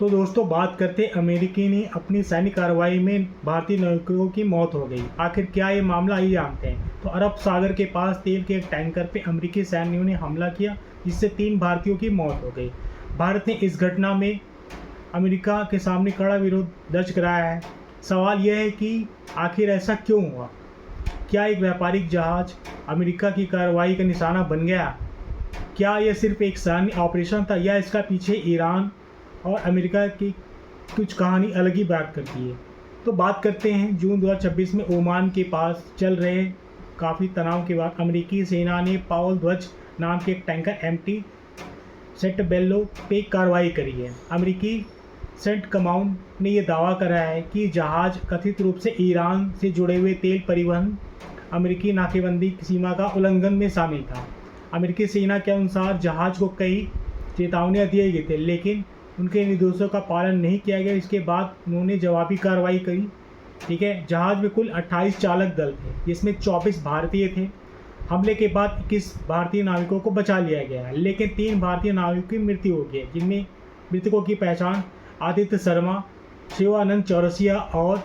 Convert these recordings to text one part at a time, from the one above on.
तो दोस्तों बात करते अमेरिकी ने अपनी सैनिक कार्रवाई में भारतीय नाविकों की मौत हो गई। आखिर क्या ये मामला, आइए जानते हैं। तो अरब सागर के पास तेल के एक टैंकर पे अमेरिकी सैनिकों ने हमला किया, जिससे 3 भारतीयों की मौत हो गई। भारत ने इस घटना में अमेरिका के सामने कड़ा विरोध दर्ज कराया है। सवाल यह है कि आखिर ऐसा क्यों हुआ? क्या एक व्यापारिक जहाज अमेरिका की कार्रवाई का निशाना बन गया? क्या यह सिर्फ एक सैन्य ऑपरेशन था या इसका पीछे ईरान और अमेरिका की कुछ कहानी अलग ही बात करती है? तो बात करते हैं जून 2026 में ओमान के पास चल रहे काफ़ी तनाव के बाद अमेरिकी सेना ने पावल ध्वज नाम के एक टैंकर MT सेंटबेलो पे कार्रवाई करी है। अमेरिकी सेंट कमांड ने यह दावा करा है कि जहाज कथित रूप से ईरान से जुड़े हुए तेल परिवहन अमेरिकी नाकेबंदी सीमा का उल्लंघन में शामिल था। अमेरिकी सेना के अनुसार जहाज को कई चेतावनियां दिए गए थे, लेकिन उनके निर्देशों का पालन नहीं किया गया। इसके बाद उन्होंने जवाबी कार्रवाई करी। ठीक है, जहाज में कुल 28 चालक दल थे, जिसमें 24 भारतीय थे। हमले के बाद 21 भारतीय नाविकों को बचा लिया गया है, लेकिन 3 भारतीय नाविकों की मृत्यु हो गई, जिनमें मृतकों की पहचान आदित्य शर्मा, शिवानंद चौरसिया और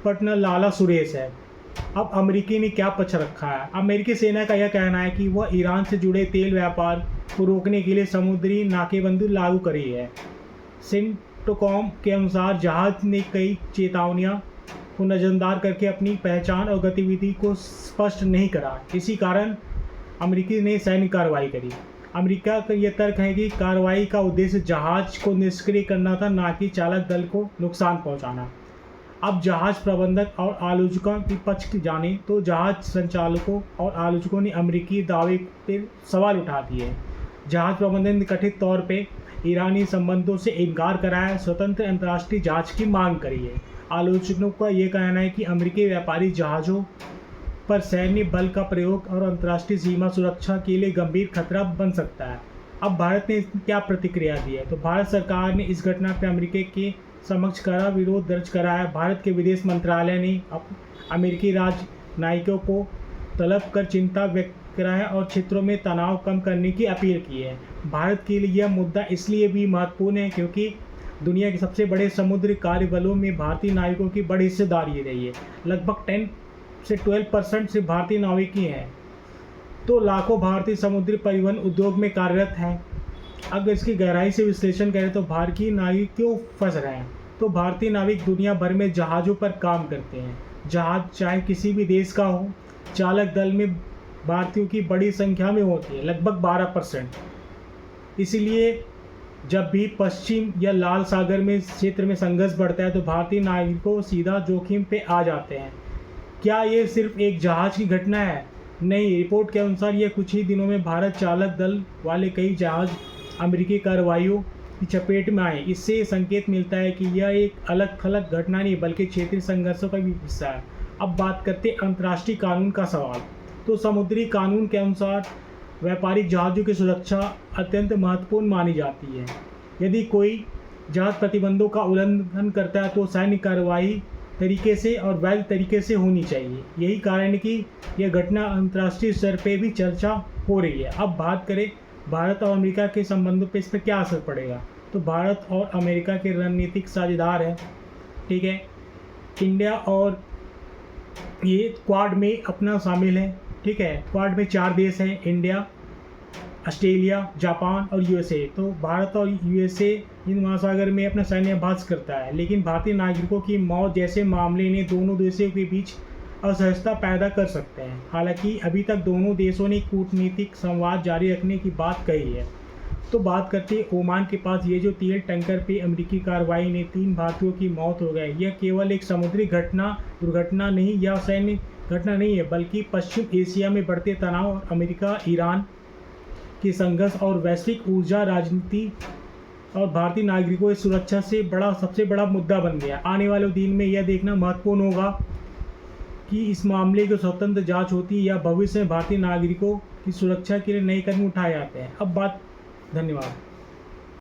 पटनलाला सुरेश है। अब अमेरिकी ने क्या पक्ष रखा है? अमेरिकी सेना का यह कहना है कि वह ईरान से जुड़े तेल व्यापार को रोकने के लिए समुद्री नाकेबंदी लागू करी है। सेंटकॉम के अनुसार जहाज ने कई चेतावनियां को नजरअंदाज करके अपनी पहचान और गतिविधि को स्पष्ट नहीं करा। इसी कारण अमेरिकी ने सैन्य कार्रवाई करी। अमेरिका का यह तर्क है कि कार्रवाई का उद्देश्य जहाज को निष्क्रिय करना था, न कि चालक दल को नुकसान पहुंचाना। अब जहाज प्रबंधक और आलोचकों के पक्ष की जाने तो जहाज संचालकों और आलोचकों ने अमेरिकी दावे पर सवाल उठा दिए। जहाज प्रबंधन ने कथित तौर पे ईरानी संबंधों से इनकार करा है, स्वतंत्र अंतर्राष्ट्रीय जांच की मांग करी है। आलोचकों का यह कहना है कि अमेरिकी व्यापारी जहाज़ों पर सैन्य बल का प्रयोग और अंतर्राष्ट्रीय सीमा सुरक्षा के लिए गंभीर खतरा बन सकता है। अब भारत ने क्या प्रतिक्रिया दी है? तो भारत सरकार ने इस घटना पर अमेरिका के समक्ष कड़ा विरोध दर्ज करा है। भारत के विदेश मंत्रालय ने अमेरिकी राजनयिकों को तलब कर चिंता व्यक्त करा है और क्षेत्रों में तनाव कम करने की अपील की है। भारत के लिए यह मुद्दा इसलिए भी महत्वपूर्ण है क्योंकि दुनिया के सबसे बड़े समुद्री कार्यबलों में भारतीय नाविकों की बड़ी हिस्सेदारी रही है। लगभग 10 से 12% से भारतीय नाविक ही हैं। तो लाखों भारतीय समुद्री परिवहन उद्योग में कार्यरत हैं। अगर इसकी गहराई से विश्लेषण करें तो भारतीय नाविक क्यों फंस रहे हैं? तो भारतीय नाविक दुनिया भर में जहाज़ों पर काम करते हैं। जहाज़ चाहे किसी भी देश का हो, चालक दल में भारतीयों की बड़ी संख्या में होती है, लगभग 12%। इसलिए जब भी पश्चिम या लाल सागर में क्षेत्र में संघर्ष बढ़ता है तो भारतीय नाविकों सीधा जोखिम पे आ जाते हैं। क्या ये सिर्फ एक जहाज़ की घटना है? नहीं, रिपोर्ट के अनुसार ये कुछ ही दिनों में भारत चालक दल वाले कई जहाज़ अमेरिकी कार्रवाइयों की चपेट में आए। इससे संकेत मिलता है कि यह एक अलग थलग घटना नहीं बल्कि क्षेत्रीय संघर्षों का भी हिस्सा है। अब बात करते हैं अंतर्राष्ट्रीय कानून का सवाल। तो समुद्री कानून के अनुसार व्यापारिक जहाज़ों की सुरक्षा अत्यंत महत्वपूर्ण मानी जाती है। यदि कोई जहाज़ प्रतिबंधों का उल्लंघन करता है तो सैन्य कार्रवाई तरीके से और वैध तरीके से होनी चाहिए। यही कारण है कि यह घटना अंतर्राष्ट्रीय स्तर पर भी चर्चा हो रही है। अब बात करें भारत और अमेरिका के संबंधों पर इस पर क्या असर पड़ेगा? तो भारत और अमेरिका के रणनीतिक साझेदार हैं। ठीक है, इंडिया और ये क्वाड में अपना शामिल है। ठीक है, क्वाड में 4 देश हैं, इंडिया, ऑस्ट्रेलिया, जापान और USA। तो भारत और USA हिंद महासागर में अपना सैन्य अभ्यास करता है, लेकिन भारतीय नागरिकों की मौत जैसे मामले ने दोनों देशों के बीच असहजता पैदा कर सकते हैं। हालांकि अभी तक दोनों देशों ने कूटनीतिक संवाद जारी रखने की बात कही है। तो बात करते हैं ओमान के पास ये जो तेल टैंकर पे अमेरिकी कार्रवाई ने 3 भारतीयों की मौत हो गई। यह केवल एक समुद्री दुर्घटना नहीं या सैन्य घटना नहीं है, बल्कि पश्चिम एशिया में बढ़ते तनाव और अमेरिका ईरान की संघर्ष और वैश्विक ऊर्जा राजनीति और भारतीय नागरिकों की सुरक्षा से सबसे बड़ा मुद्दा बन गया। आने वाले दिन में यह देखना महत्वपूर्ण होगा कि इस मामले की स्वतंत्र जांच होती है या भविष्य में भारतीय नागरिकों की सुरक्षा के लिए नए कदम उठाए जाते हैं। धन्यवाद।